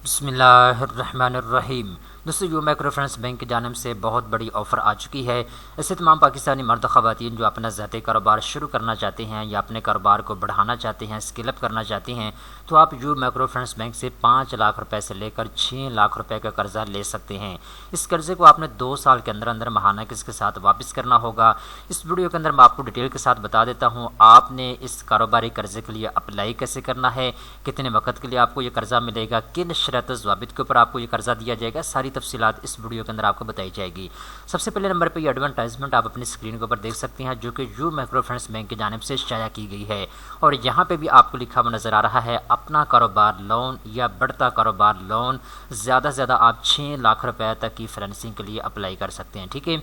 बिस्मिल्लाहिर्रहमानिर्रहीम। दोस्तों, you micro finance bank की जानिब से बहुत बड़ी ऑफ़र आ चुकी है। ऐसे तमाम पाकिस्तानी मर्द ख़वातीन जो अपना ज़ाती कारोबार शुरू करना चाहते हैं या अपने कारोबार को बढ़ाना चाहते हैं, स्केल अप करना चाहते हैं, तो आप यू माइक्रो फाइनेंस बैंक से 5 लाख रुपए से लेकर 6 लाख रुपए का कर्जा ले सकते हैं। इस कर्जे को आपने 2 साल के अंदर अंदर महाना किस्त के साथ वापस करना होगा। इस वीडियो के अंदर मैं आपको डिटेल के साथ बता देता हूँ आपने इस कारोबारी कर्जे के लिए अप्लाई कैसे करना है, कितने वक्त के लिए आपको ये कर्जा मिलेगा, किन शर्त ज़वाबित के ऊपर आपको ये कर्जा दिया जाएगा, सारी तफसीलात इस वीडियो के अंदर आपको बताई जाएगी। सबसे पहले नंबर पे ये एडवर्टाइजमेंट आप अपनी स्क्रीन के ऊपर देख सकते हैं, जो कि यू माइक्रो फाइनेंस बैंक की जानिब से शाया की गई है। और यहाँ पे भी आपको लिखा हुआ नज़र आ रहा है, अपना कारोबार लोन या बढ़ता कारोबार लोन ज़्यादा से ज़्यादा आप 6 लाख रुपए तक की फाइनेंसिंग के लिए अप्लाई कर सकते हैं। ठीक है,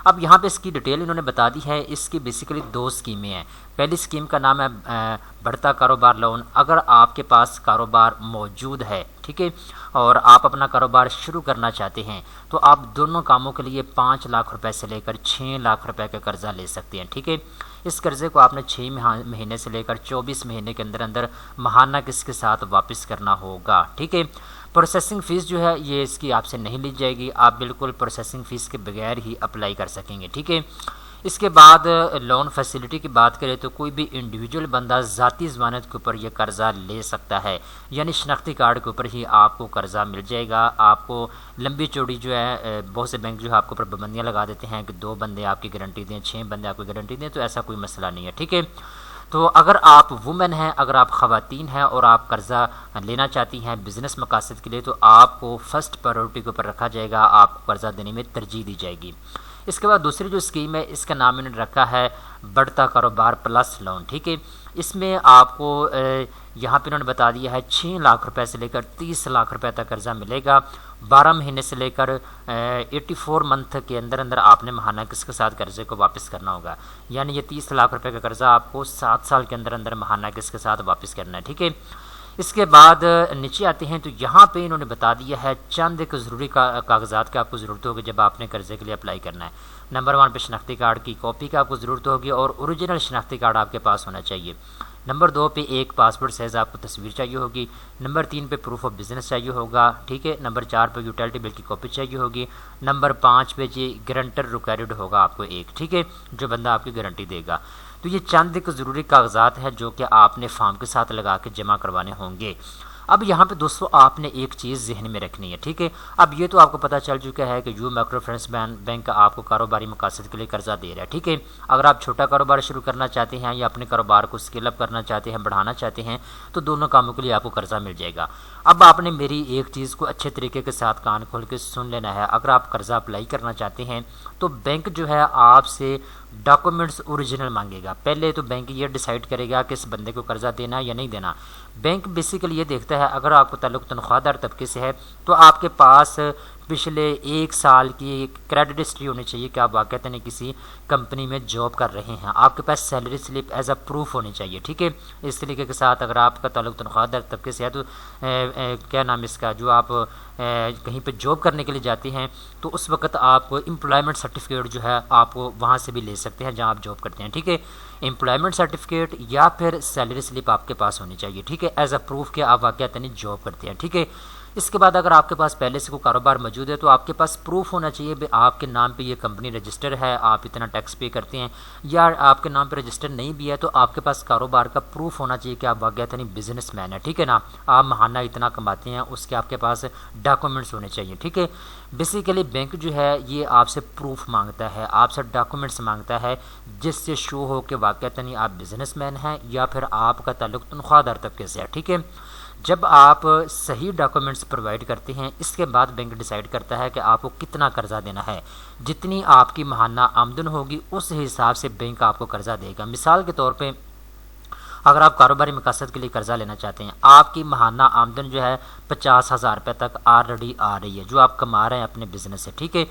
अब यहाँ पे इसकी डिटेल इन्होंने बता दी है। इसकी बेसिकली 2 स्कीमें हैं। पहली स्कीम का नाम है बढ़ता कारोबार लोन। अगर आपके पास कारोबार मौजूद है, ठीक है, और आप अपना कारोबार शुरू करना चाहते हैं, तो आप दोनों कामों के लिए 5 लाख रुपए से लेकर 6 लाख रुपए का कर्जा ले सकते हैं। ठीक है, इस कर्जे को आपने 6 महीने से लेकर 24 महीने के अंदर अंदर महाना किस्त के साथ वापस करना होगा। ठीक है, प्रोसेसिंग फ़ीस जो है ये इसकी आपसे नहीं ली जाएगी। आप बिल्कुल प्रोसेसिंग फ़ीस के बगैर ही अप्लाई कर सकेंगे। ठीक है, इसके बाद लोन फैसिलिटी की बात करें तो कोई भी इंडिविजुअल बंदा ज़ाती ज़मानत के ऊपर ये कर्ज़ा ले सकता है, यानी शनाख्ती कार्ड के ऊपर ही आपको कर्ज़ा मिल जाएगा। आपको लंबी चौड़ी जो है बहुत से बैंक जो है आपको ऊपर पाबंदियाँ लगा देते हैं कि 2 बंदे आपकी गारंटी दें, 6 बंदे आपकी गारंटी दें, तो ऐसा कोई मसला नहीं है। ठीक है, तो अगर आप वुमेन हैं, अगर आप ख़वातीन हैं और आप कर्ज़ा लेना चाहती हैं बिज़नेस मकासद के लिए, तो आपको फ़र्स्ट प्रायोरिटी के ऊपर रखा जाएगा, आपको कर्ज़ा देने में तरजीह दी जाएगी। इसके बाद दूसरी जो स्कीम है, इसका नाम इन्होंने रखा है बढ़ता कारोबार प्लस लोन। ठीक है, इसमें आपको यहाँ पे इन्होंने बता दिया है 6 लाख रुपए से लेकर 30 लाख रुपए तक कर्जा मिलेगा। 12 महीने से लेकर 84 मंथ के अंदर अंदर आपने महाना किस्त के साथ कर्जे को वापस करना होगा, यानी ये 30 लाख रुपए का कर्जा आपको 7 साल के अंदर अंदर महाना किस्त के साथ वापस करना है। ठीक है, इसके बाद नीचे आते हैं तो यहाँ पे इन्होंने बता दिया है चंद एक ज़रूरी कागजात की आपको ज़रूरत होगी जब आपने कर्जे के लिए अप्लाई करना है। नंबर 1 पे शनाख्ती कार्ड की कॉपी की आपको ज़रूरत होगी और ओरिजिनल शनाख्ती कार्ड आपके पास होना चाहिए। नंबर 2 पे एक पासपोर्ट साइज़ आपको तस्वीर चाहिए होगी। नंबर 3 पे प्रूफ ऑफ बिज़नेस चाहिए होगा। ठीक है, नंबर 4 पे यूटिलिटी बिल की कॉपी चाहिए होगी। नंबर 5 पे जी गारंटर रिक्वायर्ड होगा आपको एक, ठीक है, जो बंदा आपकी गारंटी देगा। तो ये चंद एक ज़रूरी कागजात हैं जो कि आपने फॉर्म के साथ लगा के जमा करवाने होंगे। अब यहाँ पे दोस्तों आपने एक चीज़ जहन में रखनी है। ठीक है, अब ये तो आपको पता चल चुका है कि यू माइक्रो फाइनेंस बैंक आपको कारोबारी मकासद के लिए कर्जा दे रहा है। ठीक है, अगर आप छोटा कारोबार शुरू करना चाहते हैं या अपने कारोबार को स्केल अप करना चाहते हैं, बढ़ाना चाहते हैं, तो दोनों कामों के लिए आपको कर्जा मिल जाएगा। अब आपने मेरी एक चीज़ को अच्छे तरीके के साथ कान खोल के सुन लेना है। अगर आप कर्जा अप्लाई करना चाहते हैं तो बैंक जो है आपसे डॉक्यूमेंट्स ओरिजिनल मांगेगा। पहले तो बैंक ये डिसाइड करेगा कि इस बंदे को कर्जा देना या नहीं देना। बैंक बेसिकली ये देखता है, अगर आपको ताल्लुक तनख्वाहदार तबके से है तो आपके पास पिछले 1 साल की क्रेडिट हिस्ट्री होनी चाहिए कि आप वाकई नहीं किसी कंपनी में जॉब कर रहे हैं। आपके पास salary slip as a proof होनी चाहिए। ठीक है, इस तरीके के साथ अगर आपका ताल्लुक तनख्वाहदार तबके से है तो क्या नाम इसका, जो आप कहीं पे जॉब करने के लिए जाते हैं तो उस वक्त आप एम्प्लॉयमेंट सर्टिफिकेट जो है आपको वहाँ से भी ले सकते हैं जहाँ आप जॉब करते हैं। ठीक है, एम्प्लॉयमेंट सर्टिफिकेट या फिर सैलरी स्लिप आपके पास होनी चाहिए। ठीक है, एज अ प्रूफ कि आप वाकई जॉब करते हैं। ठीक है, इसके बाद अगर आपके पास पहले से कोई कारोबार मौजूद है तो आपके पास प्रूफ होना चाहिए भी आपके नाम पे ये कंपनी रजिस्टर है, आप इतना टैक्स पे करते हैं, या आपके नाम पे रजिस्टर नहीं भी है तो आपके पास कारोबार का प्रूफ होना चाहिए कि आप वाकई बिजनेसमैन है। ठीक है ना, आप महाना इतना कमाते हैं, उसके आपके पास डॉक्यूमेंट्स होने चाहिए। ठीक है, बेसिकली बैंक जो है ये आपसे प्रूफ मांगता है, आपसे डॉक्यूमेंट्स मांगता है जिससे शो हो कि वाकई आप बिजनेसमैन हैं या फिर आपका ताल्लुक तनख्वाहदार तबके से है। ठीक है, जब आप सही डॉक्यूमेंट्स प्रोवाइड करते हैं इसके बाद बैंक डिसाइड करता है कि आपको कितना कर्जा देना है। जितनी आपकी महाना आमदन होगी उस हिसाब से बैंक आपको कर्जा देगा। मिसाल के तौर पे अगर आप कारोबारी मकसद के लिए कर्जा लेना चाहते हैं, आपकी महाना आमदन जो है 50,000 रुपये तक ऑलरेडी आ रही है जो आप कमा रहे हैं अपने बिजनेस से। ठीक है,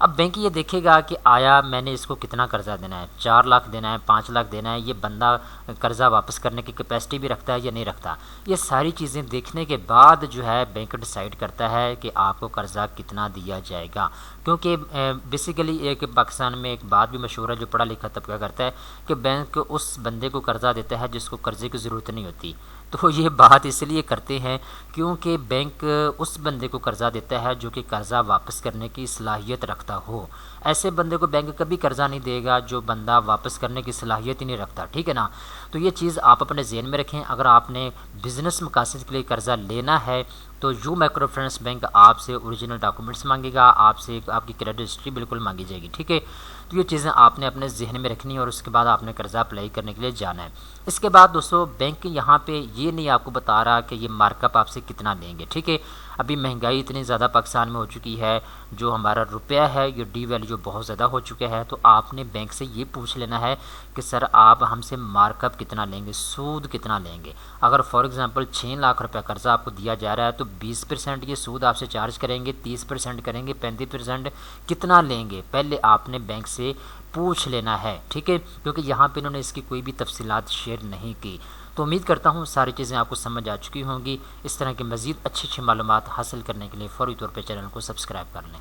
अब बैंक ये देखेगा कि आया मैंने इसको कितना कर्जा देना है, 4 लाख देना है, 5 लाख देना है, ये बंदा कर्जा वापस करने की कैपेसिटी भी रखता है या नहीं रखता। ये सारी चीज़ें देखने के बाद जो है बैंक डिसाइड करता है कि आपको कर्जा कितना दिया जाएगा। क्योंकि बेसिकली एक पाकिस्तान में एक बात भी मशहूर है जो पढ़ा लिखा तबका करता है कि बैंक उस बंदे को कर्जा देता है जिसको कर्जे की ज़रूरत नहीं होती। तो ये बात इसलिए करते हैं क्योंकि बैंक उस बंदे को कर्ज़ा देता है जो कि कर्ज़ा वापस करने की सलाहियत रखता हो। ऐसे बंदे को बैंक कभी कर्ज़ा नहीं देगा जो बंदा वापस करने की सलाहियत ही नहीं रखता, ठीक है ना। तो ये चीज़ आप अपने ज़हन में रखें। अगर आपने बिज़नेस मकासद के लिए कर्ज़ा लेना है तो यू माइक्रो फाइनेंस बैंक आपसे ओरिजिनल डॉक्यूमेंट्स मांगेगा, आपसे आपकी क्रेडिट हिस्ट्री बिल्कुल मांगी जाएगी, ठीक है। तो ये चीज़ें आपने अपने जहन में रखनी है और उसके बाद आपने कर्ज़ा अप्लाई करने के लिए जाना है। इसके बाद दोस्तों बैंक यहाँ पे ये नहीं आपको बता रहा कि ये मार्कअप आपसे कितना लेंगे, ठीक है। अभी महंगाई इतनी ज़्यादा पाकिस्तान में हो चुकी है, जो हमारा रुपया है ये डी वैल्यू बहुत ज़्यादा हो चुका है। तो आपने बैंक से ये पूछ लेना है कि सर आप हमसे मार्कअप कितना लेंगे, सूद कितना लेंगे। अगर फॉर एग्जांपल 6 लाख रुपया कर्ज़ा आपको दिया जा रहा है तो 20% ये सूद आपसे चार्ज करेंगे, 30% करेंगे, 35% कितना लेंगे, पहले आपने बैंक से पूछ लेना है, ठीक है। क्योंकि यहाँ पे इन्होंने इसकी कोई भी तफसीलात शेयर नहीं की। तो उम्मीद करता हूँ सारी चीज़ें आपको समझ आ चुकी होंगी। इस तरह की मज़ीद अच्छी मालूमात हासिल करने के लिए फ़ौरी तौर पर चैनल को सब्सक्राइब कर लें।